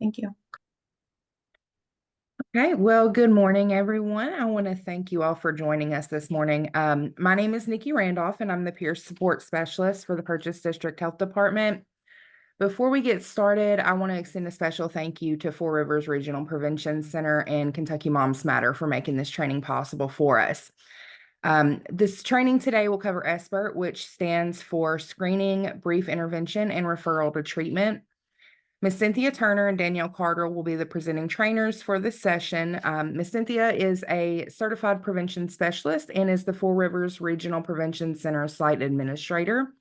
Thank you. Okay, well, good morning, everyone. I want to thank you all for joining us this morning. My name is Nikki Randolph, and I'm the Peer Support Specialist for the Purchase District Health Department. Before we get started, I want to extend a special thank you to Four Rivers Regional Prevention Center and Kentucky Moms Matter for making this training possible for us. This training today will cover SBIRT, which stands for Screening, Brief Intervention, and Referral to Treatment. Ms. Cynthia Turner and Danielle Carter will be the presenting trainers for this session. Ms. Cynthia is a certified prevention specialist and is the Four Rivers Regional Prevention Center site administrator.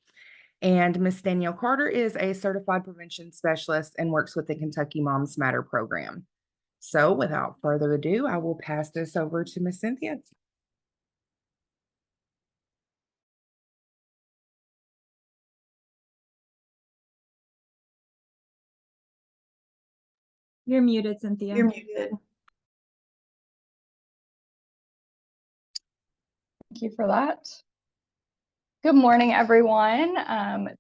And Ms. Danielle Carter is a certified prevention specialist and works with the Kentucky Moms Matter program. So without further ado, I will pass this over to Ms. Cynthia. You're muted, Cynthia. You're muted. Thank you for that. Good morning, everyone.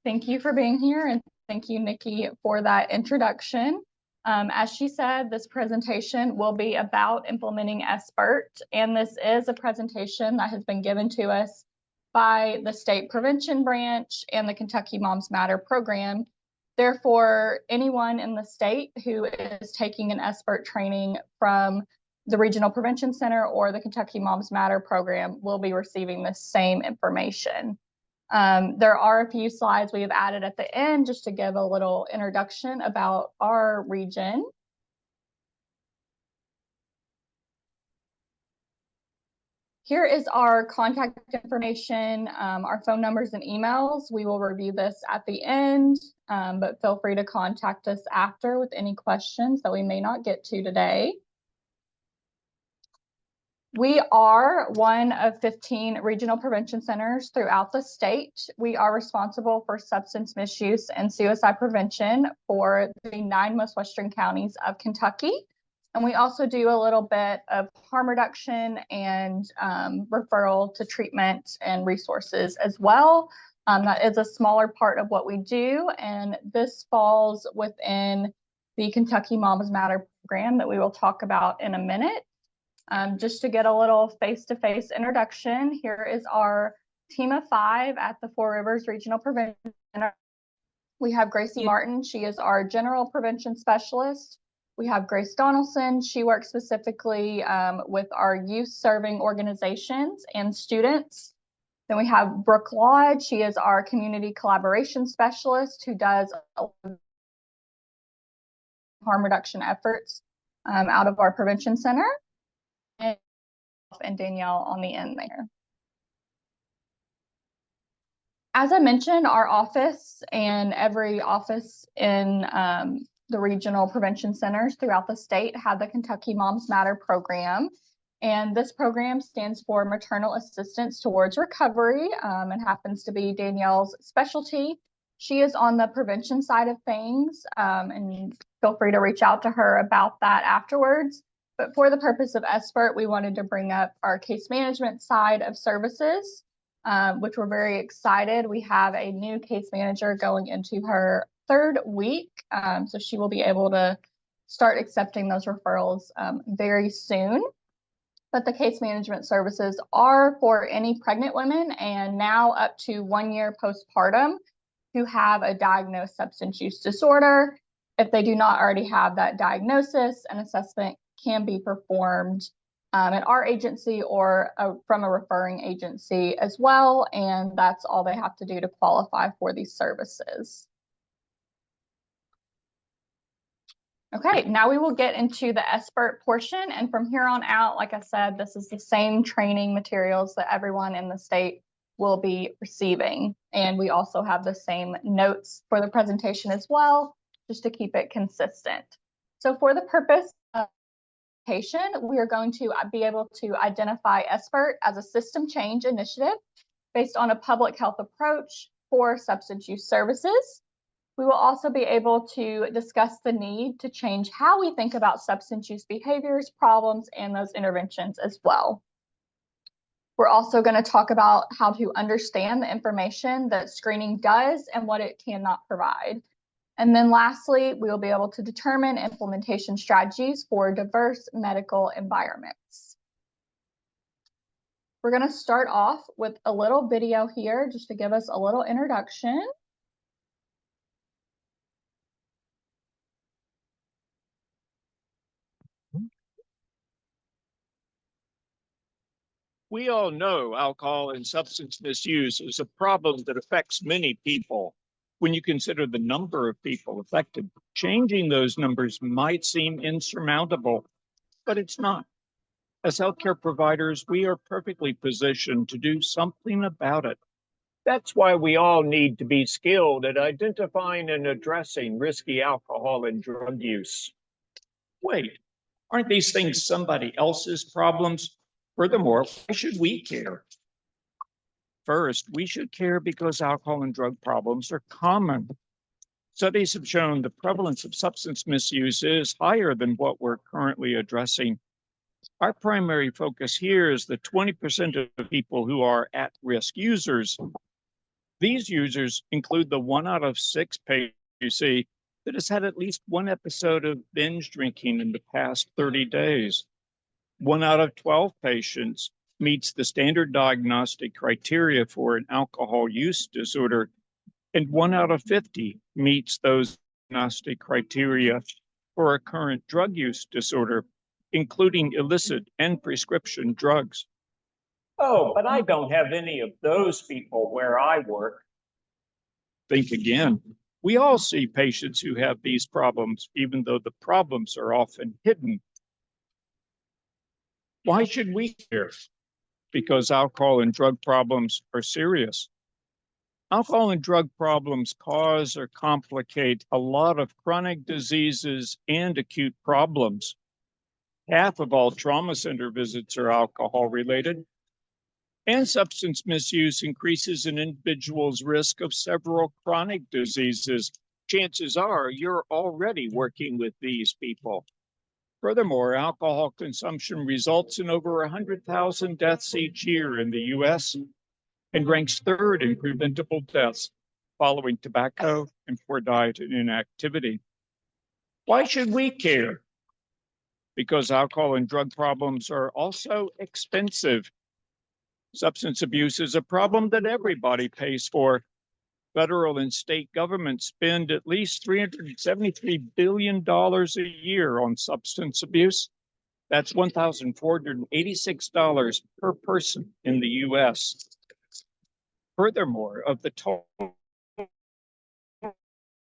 Thank you for being here, and thank you, Nikki, for that introduction. As she said, this presentation will be about implementing SBIRT, and this is a presentation that has been given to us by the State Prevention Branch and the Kentucky Moms Matter program. Therefore, anyone in the state who is taking an SBIRT training from the Regional Prevention Center or the Kentucky Moms Matter program will be receiving the same information. There are a few slides we have added at the end just to give a little introduction about our region. Here is our contact information, our phone numbers and emails. We will review this at the end, but feel free to contact us after with any questions that we may not get to today. We are one of 15 regional prevention centers throughout the state. We are responsible for substance misuse and suicide prevention for the 9 most western counties of Kentucky. And we also do a little bit of harm reduction and referral to treatment and resources as well. That is a smaller part of what we do, and this falls within the Kentucky Moms Matter program that we will talk about in a minute. Just to get a little face-to-face introduction, here is our team of 5 at the Four Rivers Regional Prevention Center. We have Gracie Martin. She is our general prevention specialist. We have Grace Donaldson. She works specifically with our youth serving organizations and students. Then we have Brooke Lodge. She is our community collaboration specialist who does harm reduction efforts out of our prevention center. And Danielle on the end there. As I mentioned, our office and every office in the regional prevention centers throughout the state have the Kentucky Moms Matter program. And this program stands for Maternal Assistance Towards Recovery and happens to be Danielle's specialty. She is on the prevention side of things, and feel free to reach out to her about that afterwards. But for the purpose of SBIRT, we wanted to bring up our case management side of services, which we're very excited. We have a new case manager going into her 3rd week, so she will be able to start accepting those referrals very soon. But the case management services are for any pregnant women and now up to 1 year postpartum who have a diagnosed substance use disorder. If they do not already have that diagnosis, an assessment can be performed at our agency or from a referring agency as well, and that's all they have to do to qualify for these services. Okay, now we will get into the SBIRT portion, and from here on out, like I said, this is the same training materials that everyone in the state will be receiving, and we also have the same notes for the presentation as well, just to keep it consistent. So for the purpose of we are going to be able to identify SBIRT as a system change initiative based on a public health approach for substance use services. We will also be able to discuss the need to change how we think about substance use behaviors, problems, and those interventions as well. We're also going to talk about how to understand the information that screening does and what it cannot provide. And then lastly, we will be able to determine implementation strategies for diverse medical environments. We're going to start off with a little video here just to give us a little introduction. We all know alcohol and substance misuse is a problem that affects many people. When you consider the number of people affected, changing those numbers might seem insurmountable, but it's not. As healthcare providers, we are perfectly positioned to do something about it. That's why we all need to be skilled at identifying and addressing risky alcohol and drug use. Wait, aren't these things somebody else's problems? Furthermore, why should we care? First, we should care because alcohol and drug problems are common. Studies have shown the prevalence of substance misuse is higher than what we're currently addressing. Our primary focus here is the 20% of people who are at-risk users. These users include the 1 out of 6 patients you see that has had at least one episode of binge drinking in the past 30 days. 1 out of 12 patients meets the standard diagnostic criteria for an alcohol use disorder, and 1 out of 50 meets those diagnostic criteria for a current drug use disorder, including illicit and prescription drugs. Oh, but I don't have any of those people where I work. Think again. We all see patients who have these problems, even though the problems are often hidden. Why should we care? Because alcohol and drug problems are serious. Alcohol and drug problems cause or complicate a lot of chronic diseases and acute problems. Half of all trauma center visits are alcohol related. And substance misuse increases an individual's risk of several chronic diseases. Chances are you're already working with these people. Furthermore, alcohol consumption results in over 100,000 deaths each year in the US and ranks third in preventable deaths following tobacco and poor diet and inactivity. Why should we care? Because alcohol and drug problems are also expensive. Substance abuse is a problem that everybody pays for. Federal and state governments spend at least $373 billion a year on substance abuse. That's $1,486 per person in the US. Furthermore, of the total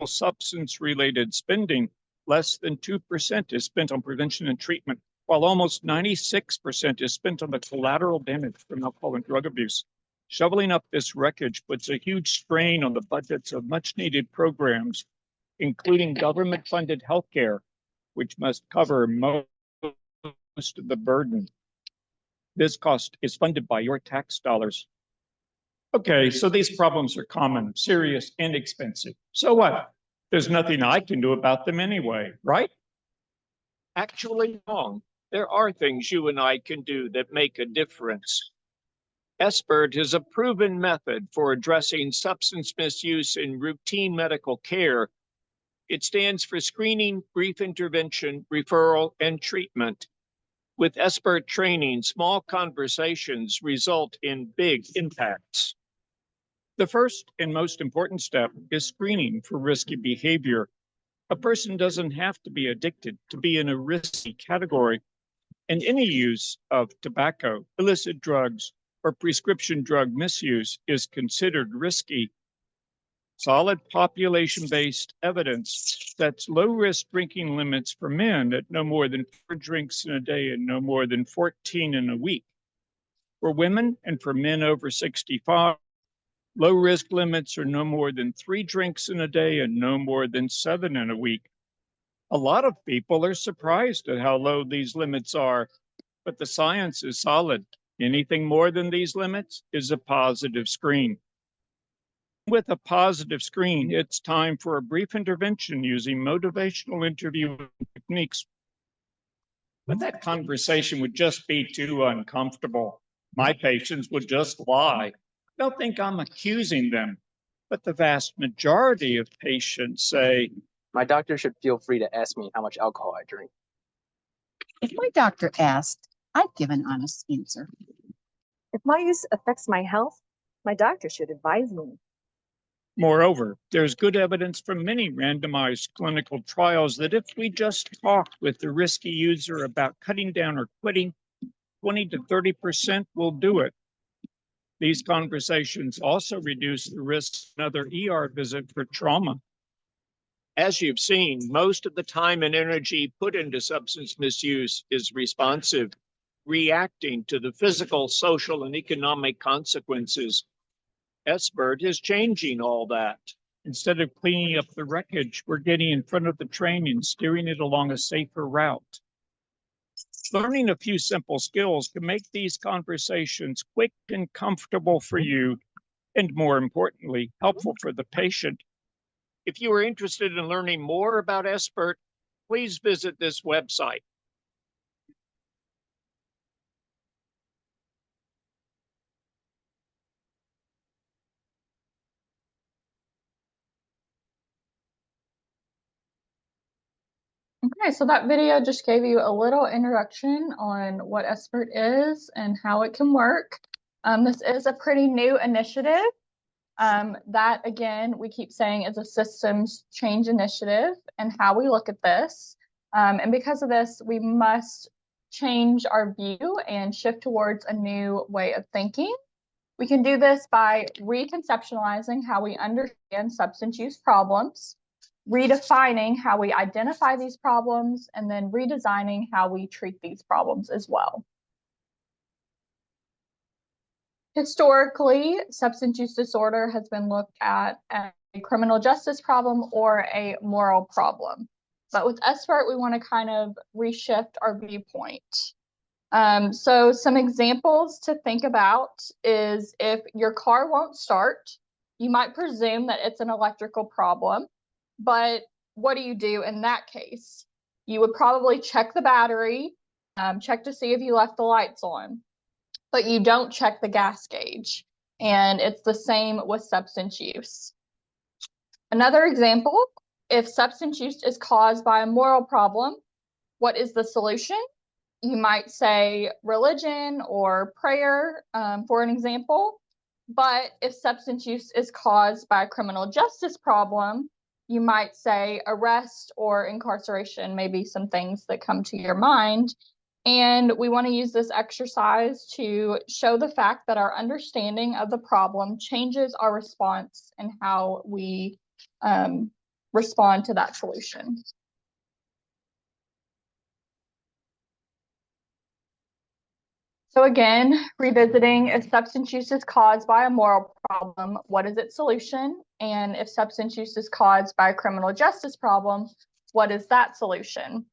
substance-related spending, less than 2% is spent on prevention and treatment, while almost 96% is spent on the collateral damage from alcohol and drug abuse. Shoveling up this wreckage puts a huge strain on the budgets of much-needed programs, including government-funded healthcare, which must cover most of the burden. This cost is funded by your tax dollars. Okay, so these problems are common, serious, and expensive. So what? There's nothing I can do about them anyway, right? Actually, wrong. There are things you and I can do that make a difference. SBIRT is a proven method for addressing substance misuse in routine medical care. It stands for screening, brief intervention, referral, and treatment. With SBIRT training, small conversations result in big impacts. The first and most important step is screening for risky behavior. A person doesn't have to be addicted to be in a risky category, and any use of tobacco, illicit drugs, or prescription drug misuse is considered risky. Solid population-based evidence sets low-risk drinking limits for men at no more than 4 drinks in a day and no more than 14 in a week. For women and for men over 65, low-risk limits are no more than 3 drinks in a day and no more than 7 in a week. A lot of people are surprised at how low these limits are, but the science is solid. Anything more than these limits is a positive screen. With a positive screen, it's time for a brief intervention using motivational interview techniques. But that conversation would just be too uncomfortable. My patients would just lie. They'll think I'm accusing them. But the vast majority of patients say, My doctor should feel free to ask me how much alcohol I drink. If my doctor asked, I'd give an honest answer. If my use affects my health, my doctor should advise me. moreover, there's good evidence from many randomized clinical trials that if we just talk with the risky user about cutting down or quitting, 20 to 30% will do it. These conversations also reduce the risk of another ER visit for trauma. As you've seen, most of the time and energy put into substance misuse is responsive, reacting to the physical, social, and economic consequences. SBIRT is changing all that. Instead of cleaning up the wreckage, we're getting in front of the train and steering it along a safer route. Learning a few simple skills can make these conversations quick and comfortable for you, and more importantly, helpful for the patient. If you are interested in learning more about SBIRT, please visit this website. Okay, so that video just gave you a little introduction on what SBIRT is and how it can work. This is a pretty new initiative. That, again, we keep saying is a systems change initiative and how we look at this. And because of this, we must change our view and shift towards a new way of thinking. We can do this by reconceptualizing how we understand substance use problems, redefining how we identify these problems, and then redesigning how we treat these problems as well. Historically, substance use disorder has been looked at as a criminal justice problem or a moral problem. But with SBIRT, we want to kind of reshift our viewpoint. So some examples to think about is if your car won't start, you might presume that it's an electrical problem. But what do you do in that case? You would probably check the battery, check to see if you left the lights on, but you don't check the gas gauge. And it's the same with substance use. Another example, if substance use is caused by a moral problem, what is the solution? You might say religion or prayer, for an example. But if substance use is caused by a criminal justice problem, you might say arrest or incarceration, maybe some things that come to your mind. And we want to use this exercise to show the fact that our understanding of the problem changes our response and how we respond to that solution. So again, revisiting, if substance use is caused by a moral problem, what is its solution? And if substance use is caused by a criminal justice problem, what is that solution?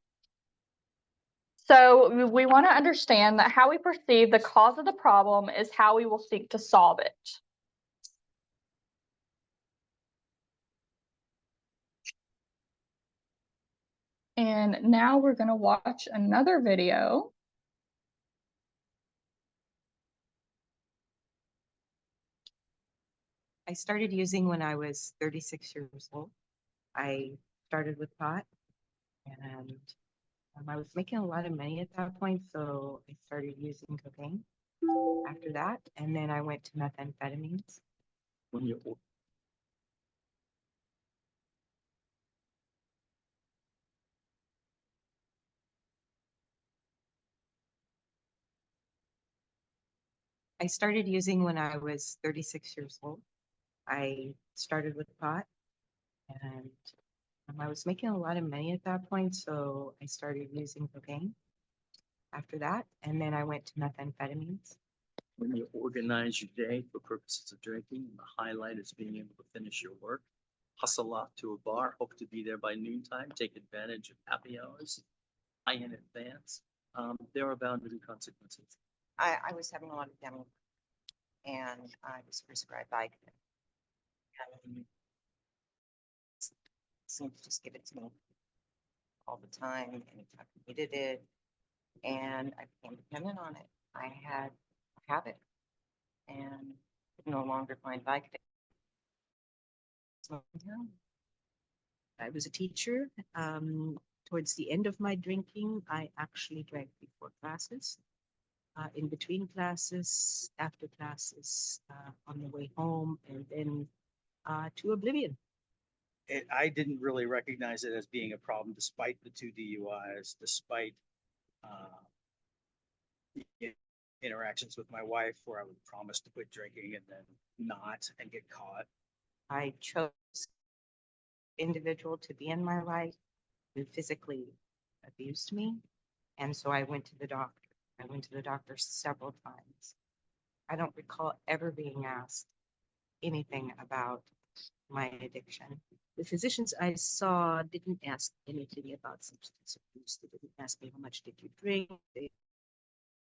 So we want to understand that how we perceive the cause of the problem is how we will seek to solve it. And now we're going to watch another video. I started using when I was 36 years old. I started with pot, and I was making a lot of money at that point, so I started using cocaine after that, and then I went to methamphetamines. When you I started using when I was 36 years old. I started with pot, and I was making a lot of money at that point, so I started using cocaine after that, and then I went to methamphetamines. When you organize your day for purposes of drinking, the highlight is being able to finish your work, hustle off to a bar, hope to be there by noontime, take advantage of happy hours, high in advance. There are bound to be consequences. I was having a lot of demo and I was prescribed Vicodin. And seemed to just give it to me all the time, anytime I needed it, and I became dependent on it. I had a habit and could no longer find Vicodin. small town. I was a teacher. Towards the end of my drinking, I actually drank before classes, in between classes, after classes, on the way home, and then to oblivion. I didn't really recognize it as being a problem despite the 2 DUIs, despite interactions with my wife where I would promise to quit drinking and then not and get caught. I chose individual to be in my life who physically abused me. And so I went to the doctor. I went to the doctor several times. I don't recall ever being asked anything about my addiction. The physicians I saw didn't ask anything about substance abuse. They didn't ask me how much did you drink.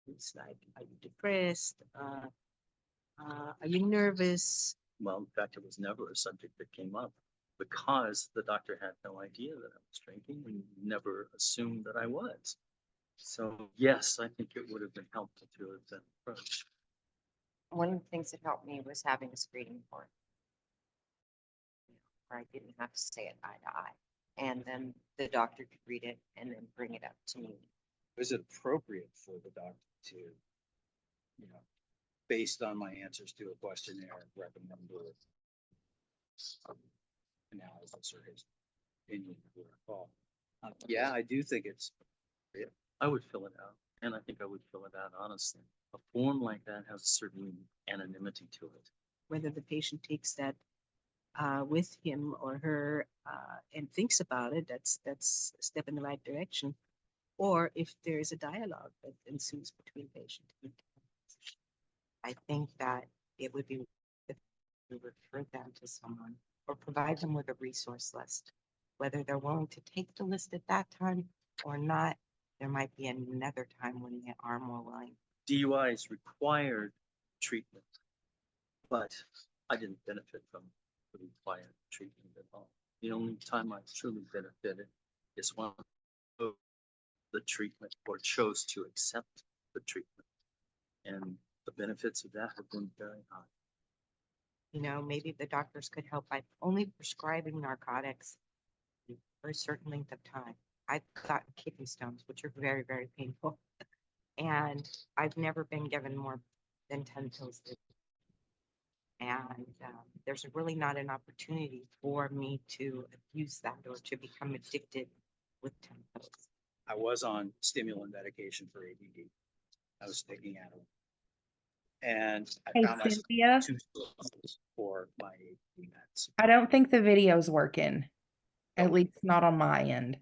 It's like, are you depressed? Are you nervous? Well, in fact, it was never a subject that came up because the doctor had no idea that I was drinking and never assumed that I was. So yes, I think it would have been helpful to have been approached. One of the things that helped me was having a screening board. Where I didn't have to say it eye to eye. And then the doctor could read it and then bring it up to me. Was it appropriate for the doctor to, based on my answers to a questionnaire, recommend analysis or his opinion or a call? Yeah, I do think it's. I would fill it out, and I think I would fill it out honestly. A form like that has a certain anonymity to it. Whether the patient takes that with him or her and thinks about it, that's a step in the right direction. Or if there is a dialogue that ensues between patient and I think that it would be if we refer them to someone or provide them with a resource list. Whether they're willing to take the list at that time or not, there might be another time when they are more willing. DUIs required treatment, but I didn't benefit from the required treatment at all. The only time I truly benefited is when I took the treatment or chose to accept the treatment. And the benefits of that have been very high. You know, maybe the doctors could help by only prescribing narcotics for a certain length of time. I've gotten kidney stones, which are very, very painful. And I've never been given more than 10 pills. And there's really not an opportunity for me to abuse that or to become addicted with 10 pills. I was on stimulant medication for ADD. I was taking Adderall. And I Hey, found myself Cynthia, two sources for my ADD meds. I don't think the video's working, at least not on my end.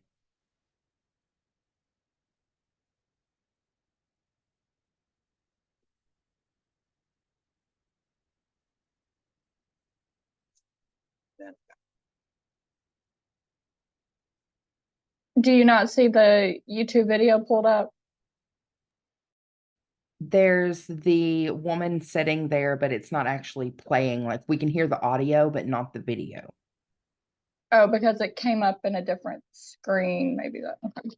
Then Do you not see the YouTube video pulled up? There's the woman sitting there, but it's not actually playing. Like we can hear the audio, but not the video. Oh, because it came up in a different screen, maybe that. Okay.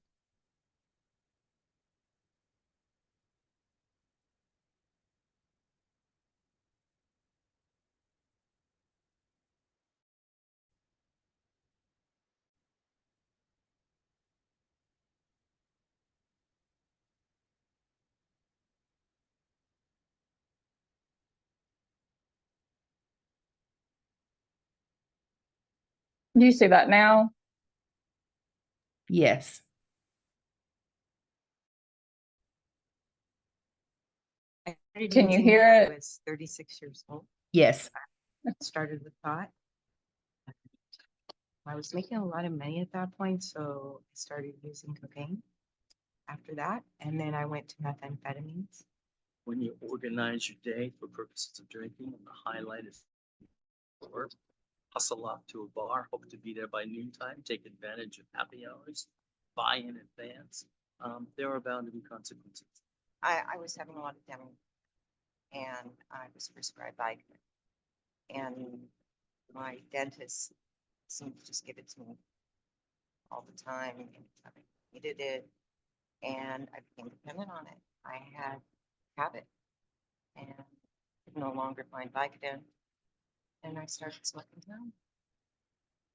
Do you see that now? Yes. I started Can you using hear when I it? was 36 years old. Yes. I started with pot. I was making a lot of money at that point, so I started using cocaine after that. And then I went to methamphetamines. when you organize your day for purposes of drinking and the highlight is work, hustle off to a bar, hope to be there by noontime, take advantage of happy hours, buy in advance, there are bound to be consequences. I was having a lot of demi and I was prescribed Vicodin. And my dentist seemed to just give it to me all the time and I needed it. And I became dependent on it. I had habit and could no longer find Vicodin. And I started smoking down.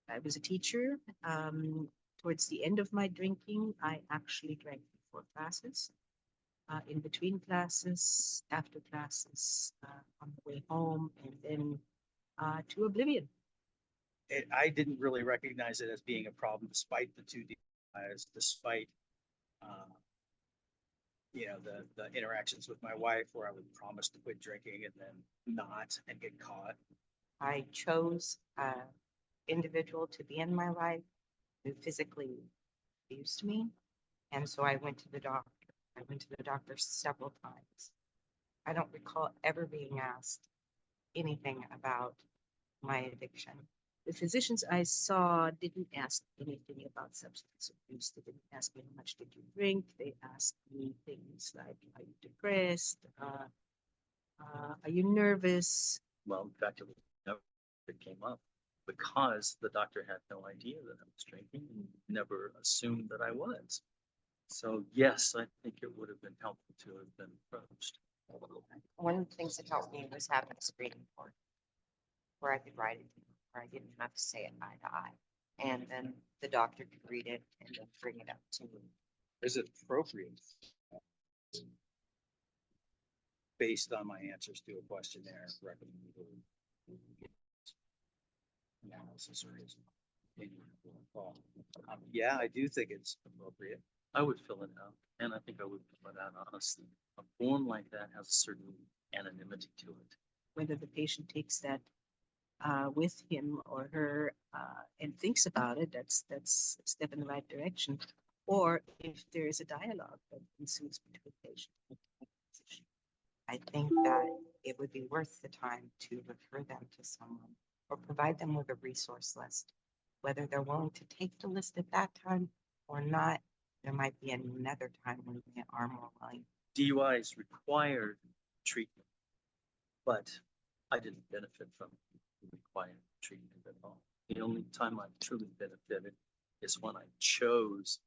I was a teacher. Towards the end of my drinking, I actually drank before classes, in between classes, after classes, on the way home, and then to oblivion. I didn't really recognize it as being a problem despite the two DUIs, despite, uh, the interactions with my wife where I would promise to quit drinking and then not and get caught. I chose individual to be in my life who physically abused me. And so I went to the doctor. I went to the doctor several times. I don't recall ever being asked anything about my addiction. The physicians I saw didn't ask anything about substance abuse. They didn't ask me how much did you drink. They asked me things like, are you depressed? Are you nervous? Well, in fact, it came up because the doctor had no idea that I was drinking and never assumed that I was. So yes, I think it would have been helpful to have been approached. One of the things that helped me was having a screening board where I could write it, where I didn't have to say it eye to eye. And then the doctor could read it and then bring it up to me. Is it appropriate? Based on my answers to a questionnaire, recommended analysis or is yeah, I do think it's appropriate. I would fill it out, and I think I would fill it out honestly. A form like that has a certain anonymity to it. Whether the patient takes that with him or her and thinks about it, that's a step in the right direction. Or if there is a dialogue that ensues between patient and physician, I think that it would be worth the time to refer them to someone or provide them with a resource list. Whether they're willing to take the list at that time or not, there might be another time when they are more willing. DUIs required treatment, but I didn't benefit from required treatment at all. The only time I truly benefited is when I chose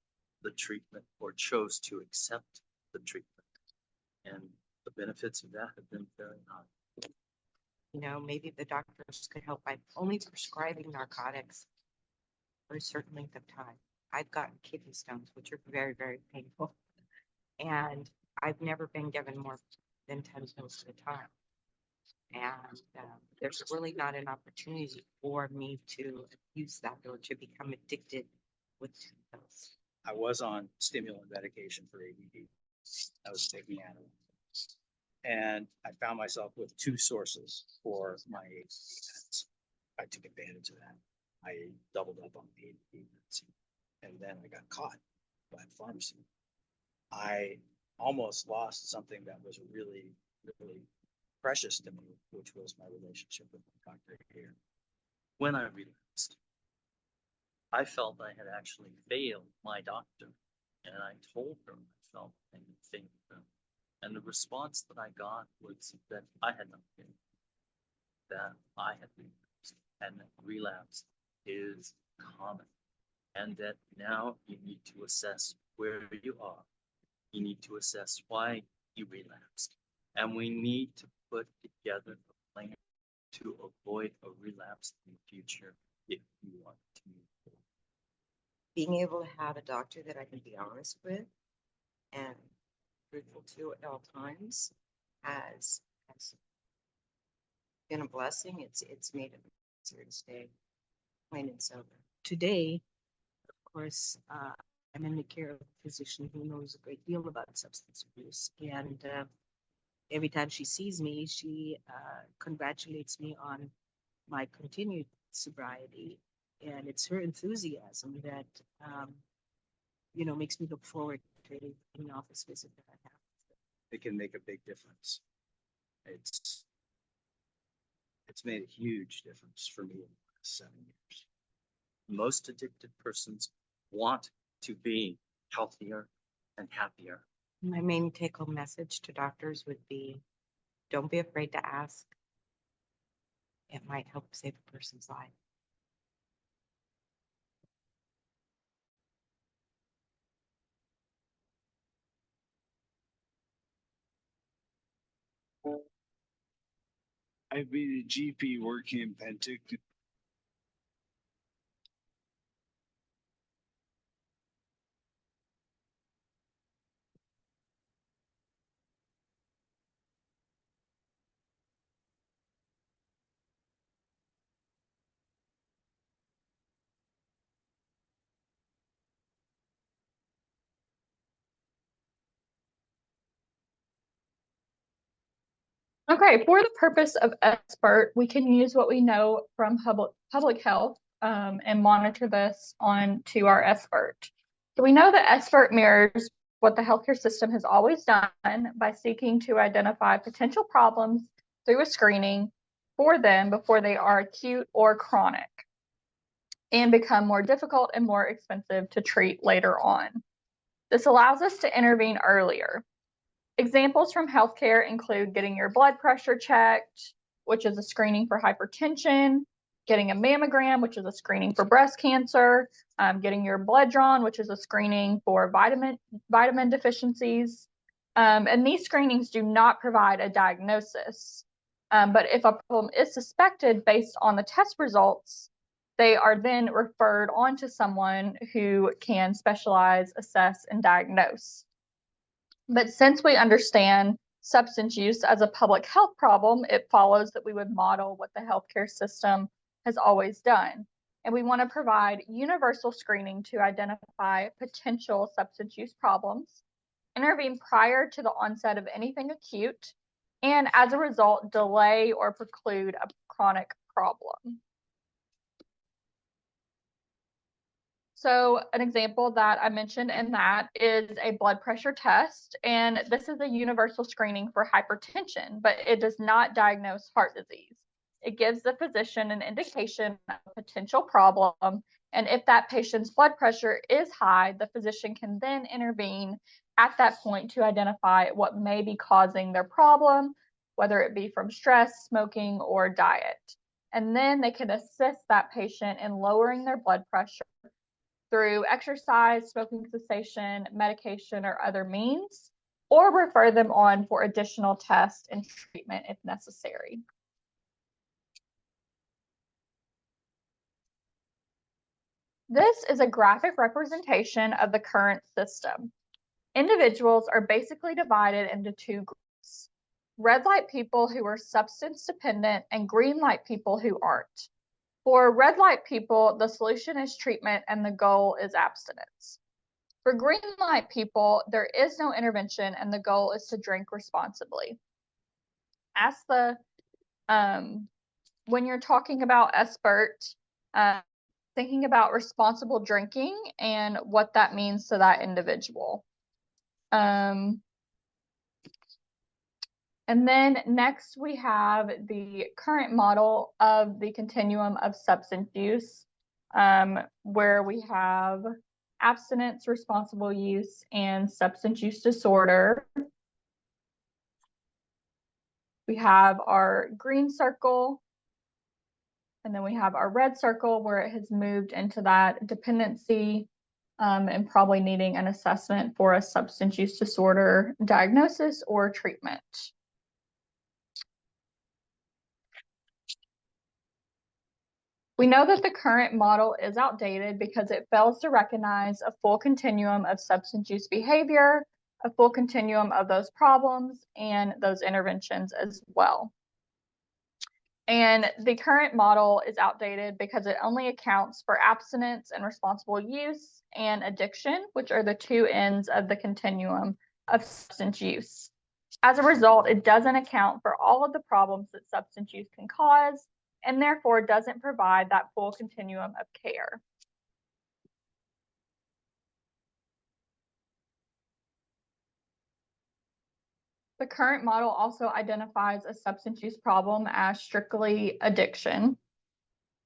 the treatment or chose to accept the treatment. And the benefits of that have been very high. You know, maybe the doctors could help by only prescribing narcotics for a certain length of time. I've gotten kidney stones, which are very, very painful. And I've never been given more than 10 pills at a time. And there's really not an opportunity for me to use that or to become addicted with 10 pills. I was on stimulant medication for ADD. I was taking Ativan. And I found myself with two sources for my ADD meds. I took advantage of that. I doubled up on the ADD meds. And then I got caught by the pharmacy. I almost lost something that was really, really precious to me, which was my relationship with my doctor here. When I relapsed, I felt I had actually failed my doctor, and I told her I felt I had failed her. And the response that I got was that I had not failed, that I had relapsed, and that relapse is common, and that now you need to assess where you are. You need to assess why you relapsed, and we need to put together a plan to avoid a relapse in the future if you want to move forward. Being able to have a doctor that I can be honest with and truthful to at all times has been a blessing. It's made it easier to stay clean and sober. Today, of course, I'm in the care of a physician who knows a great deal about substance abuse. And every time she sees me, she congratulates me on my continued sobriety. And it's her enthusiasm that, makes me look forward to any office visit that I have. It can make a big difference. It's made a huge difference for me in the last 7 years. Most addicted persons want to be healthier and happier. My main take-home message to doctors would be, don't be afraid to ask. It might help save a person's life. I've been a GP working in Penticton. Okay, for the purpose of SBIRT, we can use what we know from public health and monitor this on to our SBIRT. So we know that SBIRT mirrors what the healthcare system has always done by seeking to identify potential problems through a screening for them before they are acute or chronic and become more difficult and more expensive to treat later on. This allows us to intervene earlier. Examples from healthcare include getting your blood pressure checked, which is a screening for hypertension, getting a mammogram, which is a screening for breast cancer, getting your blood drawn, which is a screening for vitamin deficiencies. And these screenings do not provide a diagnosis. But if a problem is suspected based on the test results, they are then referred on to someone who can specialize, assess, and diagnose. But since we understand substance use as a public health problem, it follows that we would model what the healthcare system has always done. And we want to provide universal screening to identify potential substance use problems, intervene prior to the onset of anything acute, and as a result, delay or preclude a chronic problem. So an example that I mentioned in that is a blood pressure test, and this is a universal screening for hypertension, but it does not diagnose heart disease. It gives the physician an indication of a potential problem, and if that patient's blood pressure is high, the physician can then intervene at that point to identify what may be causing their problem, whether it be from stress, smoking, or diet. And then they can assist that patient in lowering their blood pressure through exercise, smoking cessation, medication, or other means, or refer them on for additional tests and treatment if necessary. This is a graphic representation of the current system. Individuals are basically divided into two groups: red light people who are substance dependent and green light people who aren't. For red light people, the solution is treatment and the goal is abstinence. For green light people, there is no intervention and the goal is to drink responsibly. When you're talking about SBIRT, thinking about responsible drinking and what that means to that individual. And then next we have the current model of the continuum of substance use, where we have abstinence, responsible use, and substance use disorder. We have our green circle, and then we have our red circle where it has moved into that dependency and probably needing an assessment for a substance use disorder diagnosis or treatment. We know that the current model is outdated because it fails to recognize a full continuum of substance use behavior, a full continuum of those problems, and those interventions as well. And the current model is outdated because it only accounts for abstinence and responsible use and addiction, which are the two ends of the continuum of substance use. As a result, it doesn't account for all of the problems that substance use can cause, and therefore doesn't provide that full continuum of care. The current model also identifies a substance use problem as strictly addiction.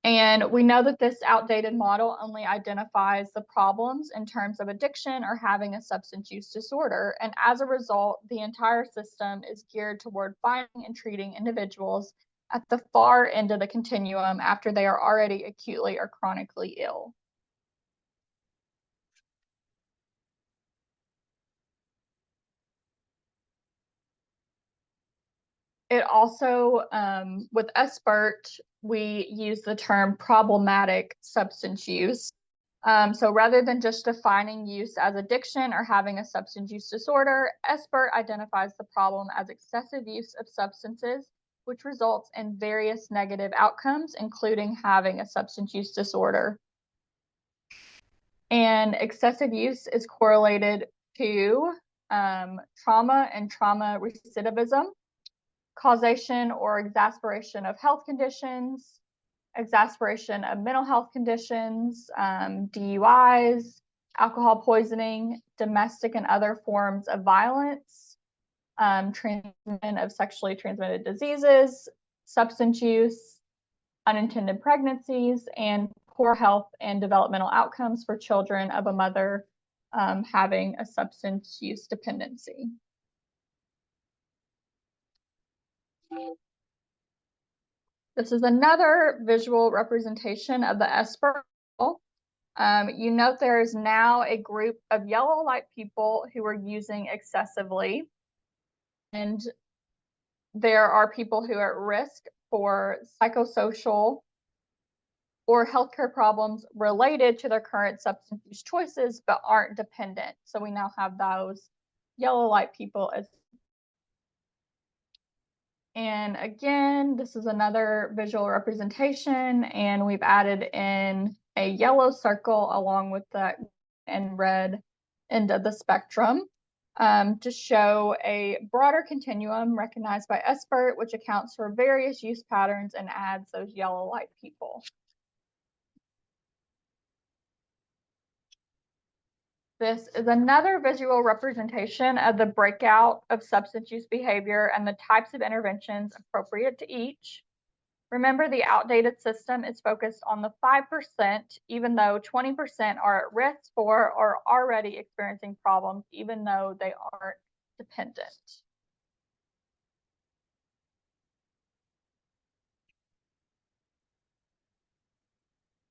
And we know that this outdated model only identifies the problems in terms of addiction or having a substance use disorder. And as a result, the entire system is geared toward finding and treating individuals at the far end of the continuum after they are already acutely or chronically ill. It also, with SBIRT, we use the term problematic substance use. So rather than just defining use as addiction or having a substance use disorder, SBIRT identifies the problem as excessive use of substances, which results in various negative outcomes, including having a substance use disorder. And excessive use is correlated to trauma and trauma recidivism. causation or exasperation of health conditions, exasperation of mental health conditions, DUIs, alcohol poisoning, domestic and other forms of violence, transmission of sexually transmitted diseases, substance use, unintended pregnancies, and poor health and developmental outcomes for children of a mother having a substance use dependency. This is another visual representation of the SBIRT. You note there is now a group of yellow light people who are using excessively, and there are people who are at risk for psychosocial or healthcare problems related to their current substance use choices, but aren't dependent. So we now have those yellow light people as. And again, this is another visual representation, and we've added in a yellow circle along with the and red end of the spectrum to show a broader continuum recognized by SBIRT, which accounts for various use patterns and adds those yellow light people. This is another visual representation of the breakout of substance use behavior and the types of interventions appropriate to each. Remember, the outdated system is focused on the 5%, even though 20% are at risk for or already experiencing problems, even though they aren't dependent.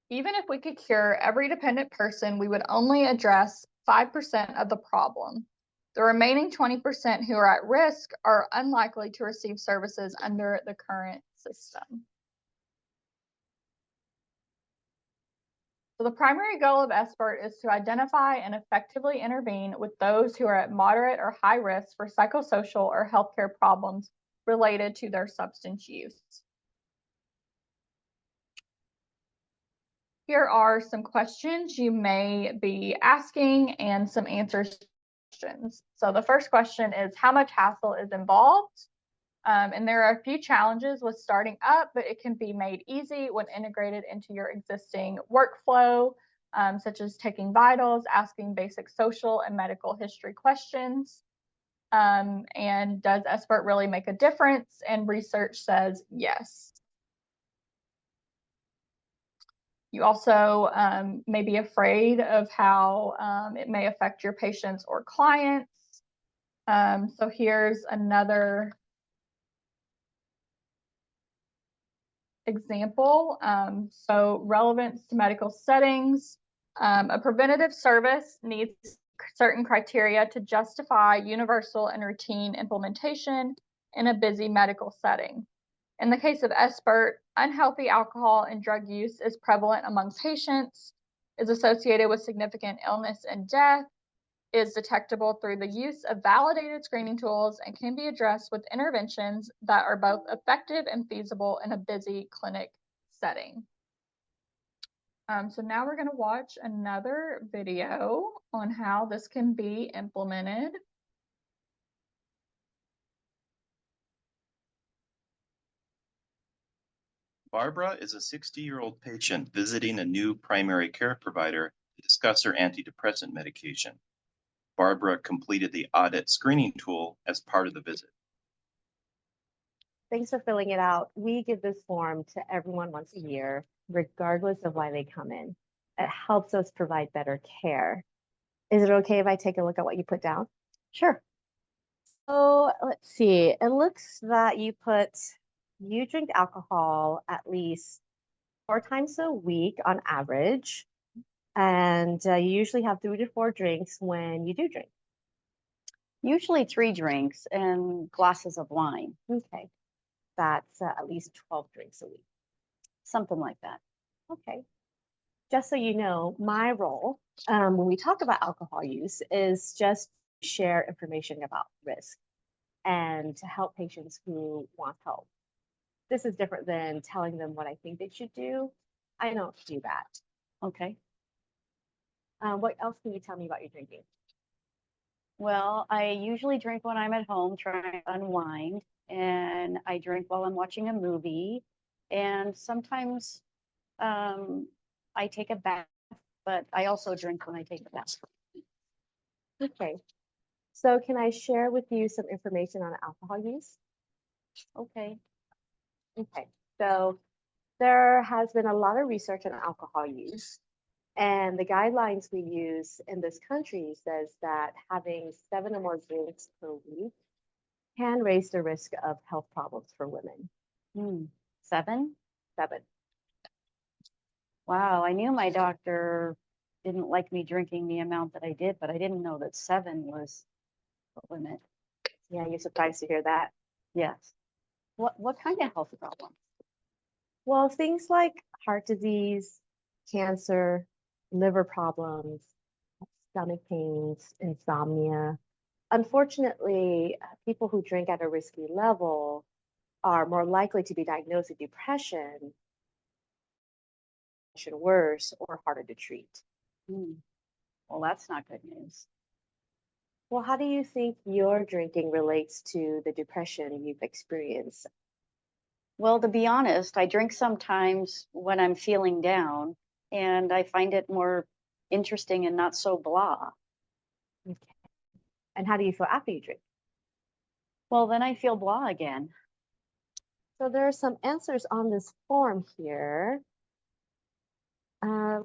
Even if we could cure every dependent person, we would only address 5% of the problem. The remaining 20% who are at risk are unlikely to receive services under the current system. So the primary goal of SBIRT is to identify and effectively intervene with those who are at moderate or high risk for psychosocial or healthcare problems related to their substance use. Here are some questions you may be asking and some answers to questions. So the first question is, how much hassle is involved? And there are a few challenges with starting up, but it can be made easy when integrated into your existing workflow, such as taking vitals, asking basic social and medical history questions. And does SBIRT really make a difference? And research says yes. You also may be afraid of how it may affect your patients or clients. So here's another example. So relevance to medical settings. A preventative service needs certain criteria to justify universal and routine implementation in a busy medical setting. In the case of SBIRT, unhealthy alcohol and drug use is prevalent among patients, is associated with significant illness and death, is detectable through the use of validated screening tools, and can be addressed with interventions that are both effective and feasible in a busy clinic setting. So now we're going to watch another video on how this can be implemented. Barbara is a 60-year-old patient visiting a new primary care provider to discuss her antidepressant medication. Barbara completed the audit screening tool as part of the visit. Thanks for filling it out. We give this form to everyone once a year, regardless of why they come in. It helps us provide better care. Is it okay if I take a look at what you put down? Sure. So let's see. It looks that you drink alcohol at least 4 times a week on average. And you usually have 3 to 4 drinks when you do drink. Usually 3 drinks and glasses of wine. Okay. That's at least 12 drinks a week. Something like that. Okay. Just so you know, my role when we talk about alcohol use is just to share information about risk and to help patients who want help. This is different than telling them what I think they should do. I don't do that. Okay. What else can you tell me about your drinking? Well, I usually drink when I'm at home trying to unwind, and I drink while I'm watching a movie. And sometimes I take a bath, but I also drink when I take a bath. Okay. So can I share with you some information on alcohol use? Okay. Okay. So there has been a lot of research on alcohol use. And the guidelines we use in this country says that having 7 or more drinks per week can raise the risk of health problems for women. 7? 7. Wow, I knew my doctor didn't like me drinking the amount that I did, but I didn't know that 7 was the limit. Yeah, you're surprised to hear that. Yes. What kind of health problem? Well, things like heart disease, cancer, liver problems, stomach pains, insomnia. Unfortunately, people who drink at a risky level are more likely to be diagnosed with depression, worse, or harder to treat. Well, that's not good news. Well, how do you think your drinking relates to the depression you've experienced? Well, to be honest, I drink sometimes when I'm feeling down, and I find it more interesting and not so blah. Okay. And how do you feel after you drink? Well, then I feel blah again. So there are some answers on this form here.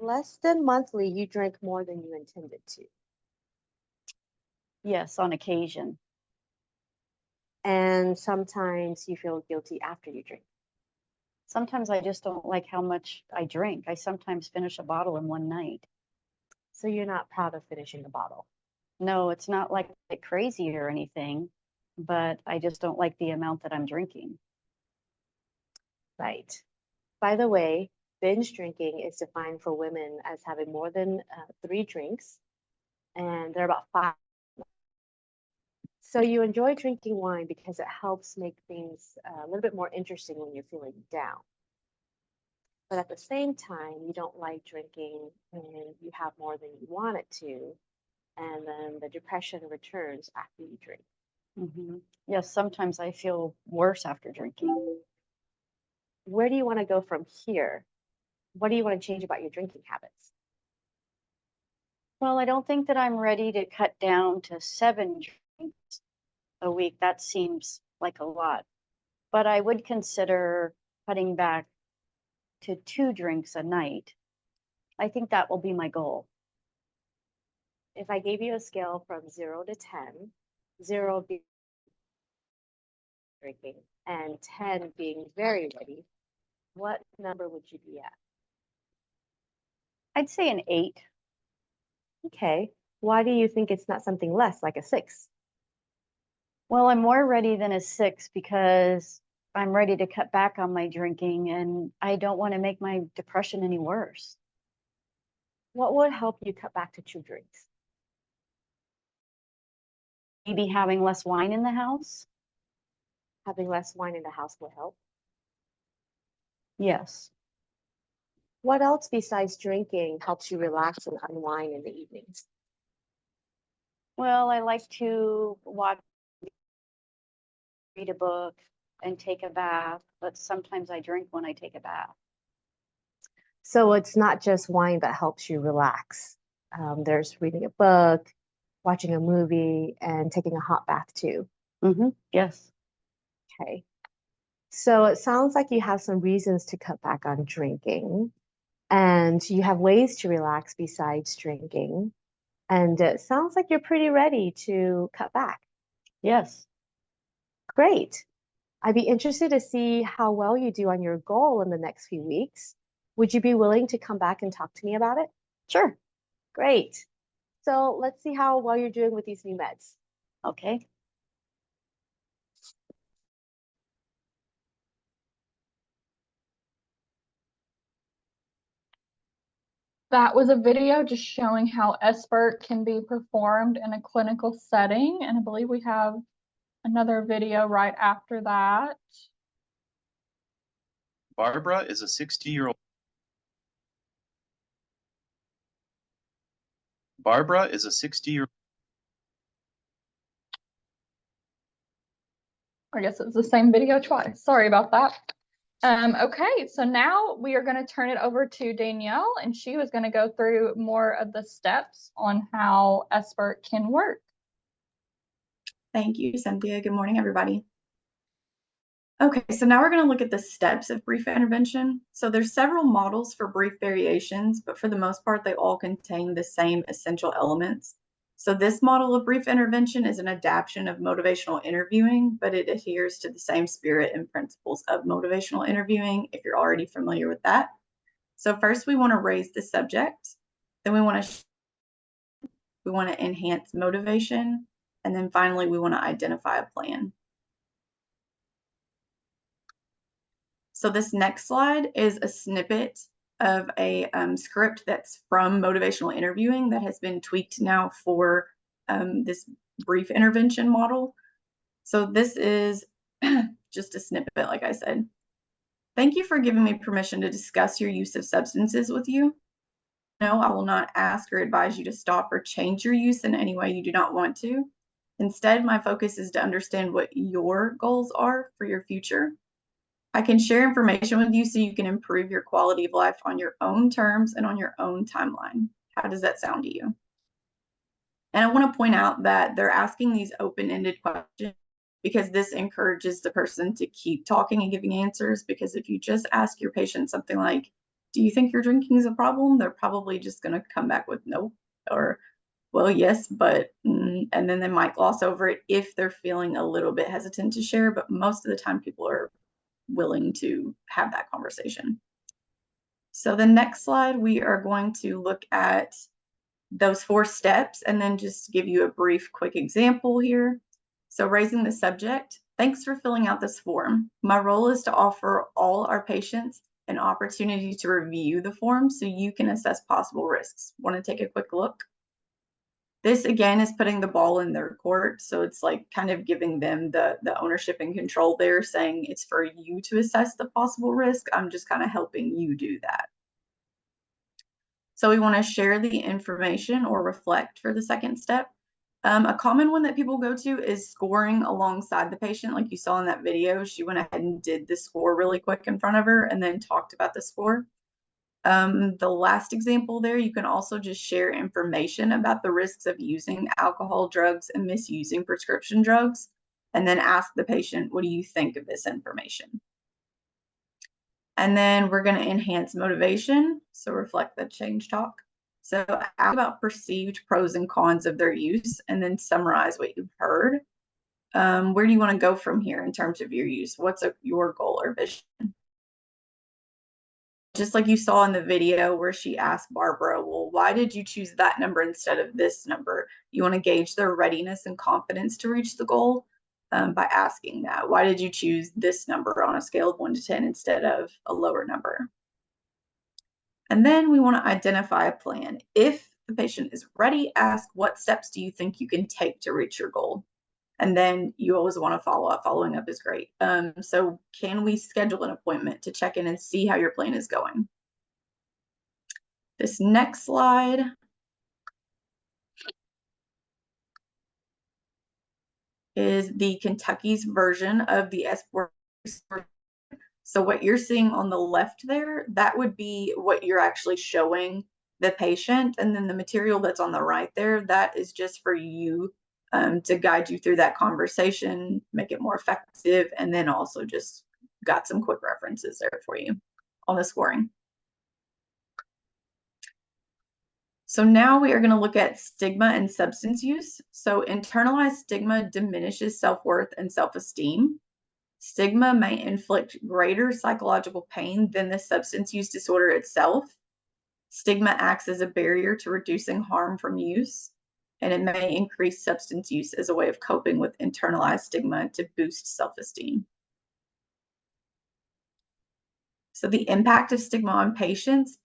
Less than monthly, you drink more than you intended to. Yes, on occasion. And sometimes you feel guilty after you drink. Sometimes I just don't like how much I drink. I sometimes finish a bottle in one night. So you're not proud of finishing a bottle. No, it's not like crazy or anything, but I just don't like the amount that I'm drinking. Right. By the way, binge drinking is defined for women as having more than 3 drinks, and there are about 5. So you enjoy drinking wine because it helps make things a little bit more interesting when you're feeling down. But at the same time, you don't like drinking when you have more than you want it to, and then the depression returns after you drink. Yes, sometimes I feel worse after drinking. Where do you want to go from here? What do you want to change about your drinking habits? Well, I don't think that I'm ready to cut down to 7 drinks a week. That seems like a lot. But I would consider cutting back to 2 drinks a night. I think that will be my goal. If I gave you a scale from 0 to 10, 0 being drinking and 10 being very ready, what number would you be at? I'd say an 8. Okay. Why do you think it's not something less, like a 6? Well, I'm more ready than a 6 because I'm ready to cut back on my drinking and I don't want to make my depression any worse. What would help you cut back to 2 drinks? Maybe having less wine in the house? Having less wine in the house will help. Yes. What else besides drinking helps you relax and unwind in the evenings? Well, I like to read a book, and take a bath, but sometimes I drink when I take a bath. So it's not just wine that helps you relax. There's reading a book, watching a movie, and taking a hot bath too. Yes. Okay. So it sounds like you have some reasons to cut back on drinking, and you have ways to relax besides drinking. And it sounds like you're pretty ready to cut back. Yes. Great. I'd be interested to see how well you do on your goal in the next few weeks. Would you be willing to come back and talk to me about it? Sure. Great. So let's see how well you're doing with these new meds. Okay. That was a video just showing how SBIRT can be performed in a clinical setting. And I believe we have another video right after that. Barbara is a 60-year-old. Barbara is a 60-year. I guess it's the same video twice. Sorry about that. Okay, so now we are going to turn it over to Danielle, and she was going to go through more of the steps on how SBIRT can work. Thank you, Cynthia. Good morning, everybody. Okay, so now we're going to look at the steps of brief intervention. So there's several models for brief variations, but for the most part, they all contain the same essential elements. So this model of brief intervention is an adaptation of motivational interviewing, but it adheres to the same spirit and principles of motivational interviewing, if you're already familiar with that. So first, we want to raise the subject. Then we want to enhance motivation. And then finally, we want to identify a plan. So this next slide is a snippet of a script that's from motivational interviewing that has been tweaked now for this brief intervention model. So this is just a snippet, like I said. Thank you for giving me permission to discuss your use of substances with you. No, I will not ask or advise you to stop or change your use in any way you do not want to. Instead, my focus is to understand what your goals are for your future. I can share information with you so you can improve your quality of life on your own terms and on your own timeline. How does that sound to you? And I want to point out that they're asking these open-ended questions because this encourages the person to keep talking and giving answers. Because if you just ask your patient something like, do you think your drinking is a problem? They're probably just going to come back with no, or well, yes, but, and then they might gloss over it if they're feeling a little bit hesitant to share. But most of the time people are willing to have that conversation. So the next slide, we are going to look at those 4 steps and then just give you a brief, quick example here. So raising the subject, thanks for filling out this form. My role is to offer all our patients an opportunity to review the form so you can assess possible risks. Want to take a quick look? This again is putting the ball in their court. So it's like kind of giving them the ownership and control there, saying it's for you to assess the possible risk. I'm just kind of helping you do that. So we want to share the information or reflect for the second step. A common one that people go to is scoring alongside the patient. Like you saw in that video, she went ahead and did the score really quick in front of her and then talked about the score. The last example there, you can also just share information about the risks of using alcohol, drugs, and misusing prescription drugs, and then ask the patient, what do you think of this information? And then we're going to enhance motivation, so reflect the change talk. So ask about perceived pros and cons of their use, and then summarize what you've heard. Where do you want to go from here in terms of your use? What's your goal or vision? Just like you saw in the video where she asked Barbara, well, why did you choose that number instead of this number? You want to gauge their readiness and confidence to reach the goal by asking that. Why did you choose this number on a scale of 1 to 10 instead of a lower number? And then we want to identify a plan. If the patient is ready, ask, what steps do you think you can take to reach your goal? And then you always want to follow up. Following up is great. So can we schedule an appointment to check in and see how your plan is going? This next slide is the Kentucky's version of the SBIRT. So what you're seeing on the left there, that would be what you're actually showing the patient. And then the material that's on the right there, that is just for you to guide you through that conversation, make it more effective, and then also just got some quick references there for you on the scoring. So now we are going to look at stigma and substance use. So internalized stigma diminishes self-worth and self-esteem. Stigma may inflict greater psychological pain than the substance use disorder itself. Stigma acts as a barrier to reducing harm from use, and it may increase substance use as a way of coping with internalized stigma to boost self-esteem. So the impact of stigma on patients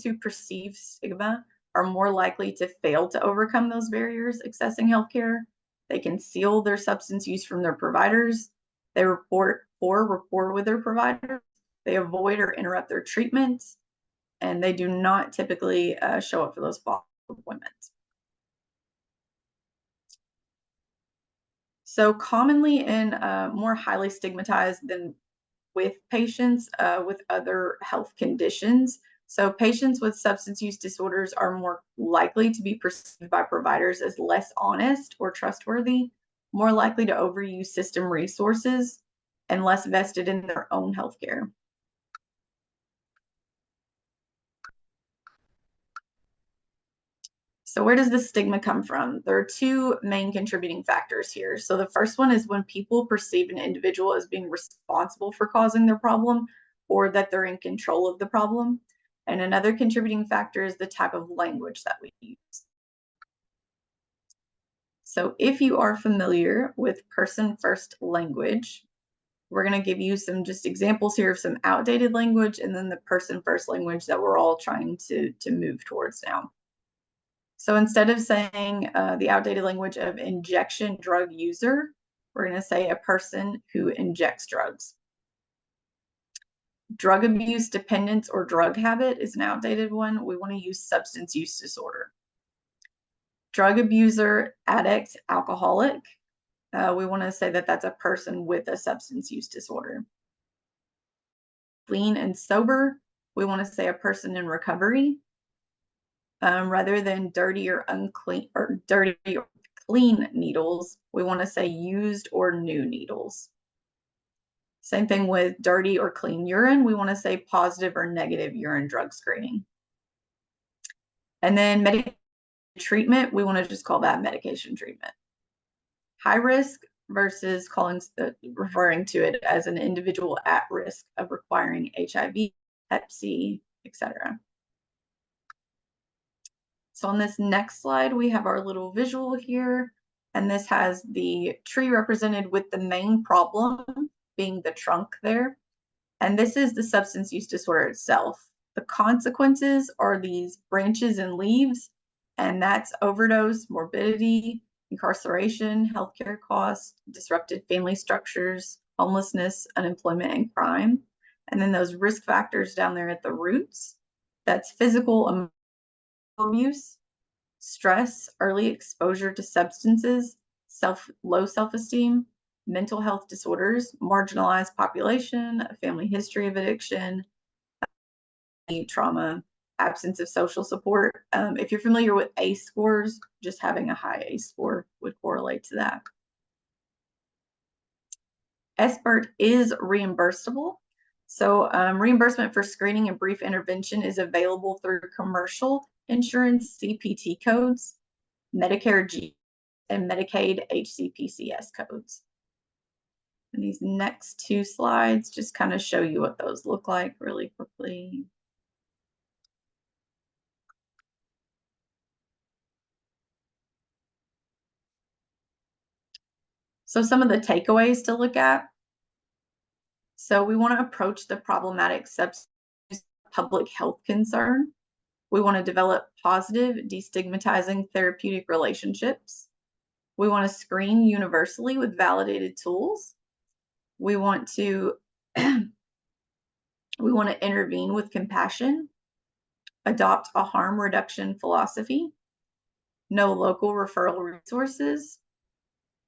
who perceive stigma are more likely to fail to overcome those barriers accessing healthcare. They conceal their substance use from their providers. They report poor rapport with their providers. They avoid or interrupt their treatments, and they do not typically show up for those follow-up appointments. So commonly in more highly stigmatized than with patients with other health conditions. So patients with substance use disorders are more likely to be perceived by providers as less honest or trustworthy, more likely to overuse system resources, and less vested in their own healthcare. So where does the stigma come from? There are two main contributing factors here. So the first one is when people perceive an individual as being responsible for causing their problem or that they're in control of the problem. And another contributing factor is the type of language that we use. So if you are familiar with person-first language, we're going to give you some just examples here of some outdated language and then the person-first language that we're all trying to move towards now. So instead of saying the outdated language of injection drug user, we're going to say a person who injects drugs. Drug abuse, dependence, or drug habit is an outdated one. We want to use substance use disorder. Drug abuser, addict, alcoholic. We want to say that that's a person with a substance use disorder. Clean and sober. We want to say a person in recovery. Rather than dirty or unclean or dirty or clean needles, we want to say used or new needles. Same thing with dirty or clean urine. We want to say positive or negative urine drug screening. And then medication treatment, we want to just call that medication treatment. High risk versus referring to it as an individual at risk of requiring HIV, Hep C, etc. So on this next slide, we have our little visual here, and this has the tree represented with the main problem being the trunk there. And this is the substance use disorder itself. The consequences are these branches and leaves, and that's overdose, morbidity, incarceration, healthcare costs, disrupted family structures, homelessness, unemployment, and crime. And then those risk factors down there at the roots, that's physical, emotional abuse, stress, early exposure to substances, low self-esteem, mental health disorders, marginalized population, a family history of addiction, trauma, absence of social support. If you're familiar with ACE scores, just having a high ACE score would correlate to that. SBIRT is reimbursable. So reimbursement for screening and brief intervention is available through commercial insurance CPT codes, Medicare G, and Medicaid HCPCS codes. And these next two slides just kind of show you what those look like really quickly. So some of the takeaways to look at. So we want to approach the problematic substance public health concern. We want to develop positive, destigmatizing therapeutic relationships. We want to screen universally with validated tools. We want to intervene with compassion, adopt a harm reduction philosophy, know local referral resources,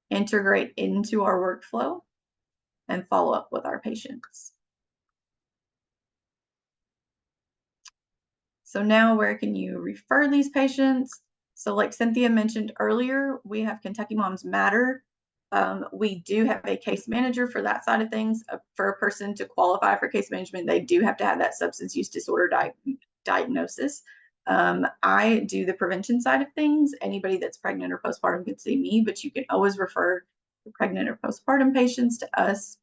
integrate into our workflow, and follow up with our patients. So now where can you refer these patients? So like Cynthia mentioned earlier, we have Kentucky Moms Matter. We do have a case manager for that side of things. For a person to qualify for case management, they do have to have that substance use disorder diagnosis. I do the prevention side of things. Anybody that's pregnant or postpartum can see me, but you can always refer pregnant or postpartum patients to us.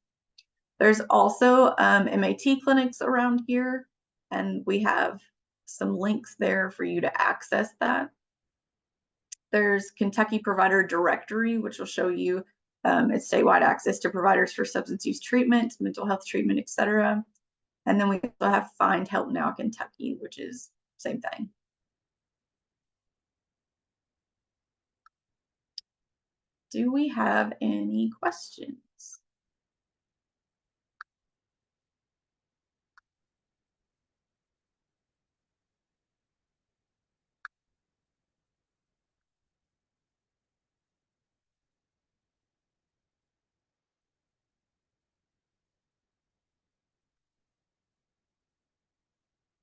There's also MAT clinics around here, and we have some links there for you to access that. There's Kentucky Provider Directory, which will show you its statewide access to providers for substance use treatment, mental health treatment, etc. And then we also have Find Help Now Kentucky, which is same thing. Do we have any questions?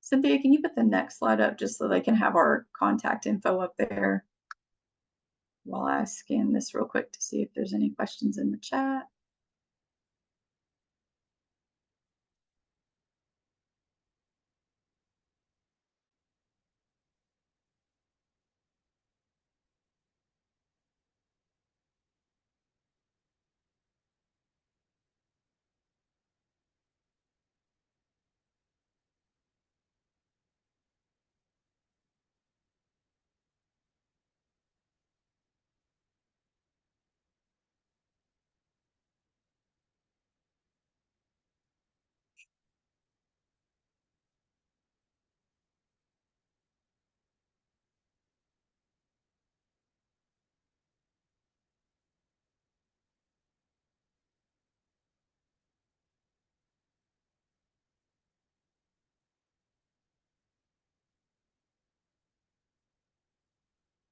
Cynthia, can you put the next slide up just so they can have our contact info up there? While I scan this real quick to see if there's any questions in the chat.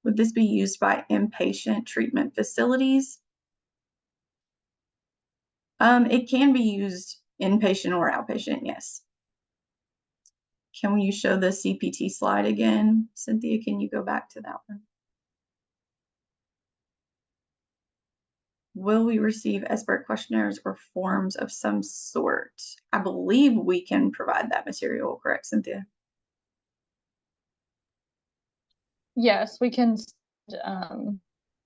Would this be used by inpatient treatment facilities? It can be used inpatient or outpatient, yes. Can you show the CPT slide again? Cynthia, can you go back to that one? Will we receive SBIRT questionnaires or forms of some sort? I believe we can provide that material, correct, Cynthia? Yes, we can.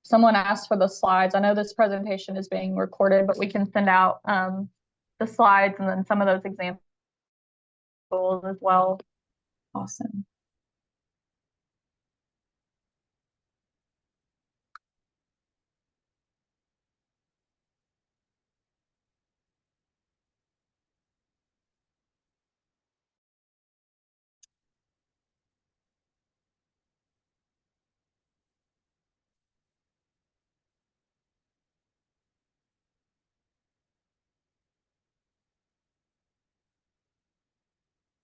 Someone asked for the slides. I know this presentation is being recorded, but we can send out the slides and then some of those examples as well. Awesome.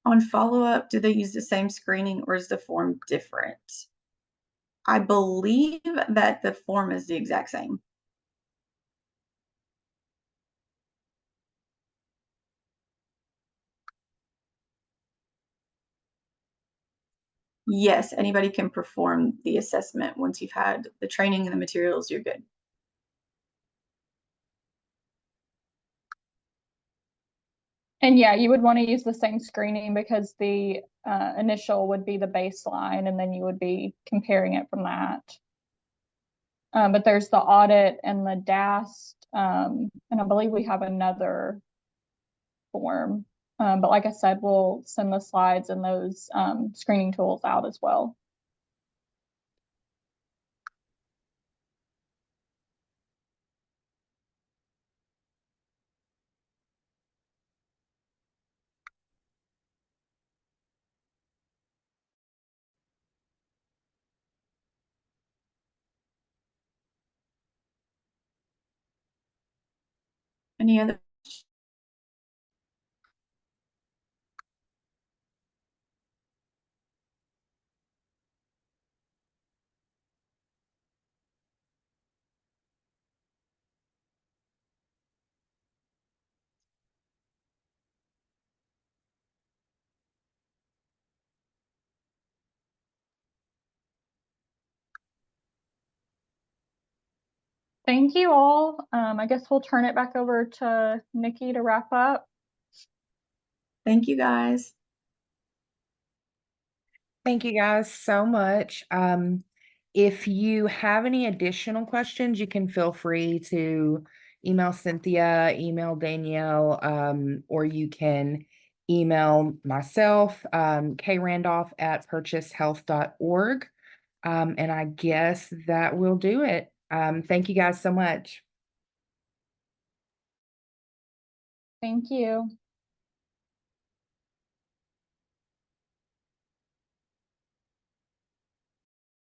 On follow-up, do they use the same screening or is the form different? I believe that the form is the exact same. Yes, anybody can perform the assessment. Once you've had the training and the materials, you're good. And yeah, you would want to use the same screening because the initial would be the baseline and then you would be comparing it from that. But there's the audit and the DAST, and I believe we have another form. But like I said, we'll send the slides and those screening tools out as well. Any other? Thank you all. I guess we'll turn it back over to Nikki to wrap up. Thank you, guys. Thank you guys so much. If you have any additional questions, you can feel free to email Cynthia, email Danielle, or you can email myself, krandolph@purchasehealth.org. And I guess that will do it. Thank you guys so much. Thank you.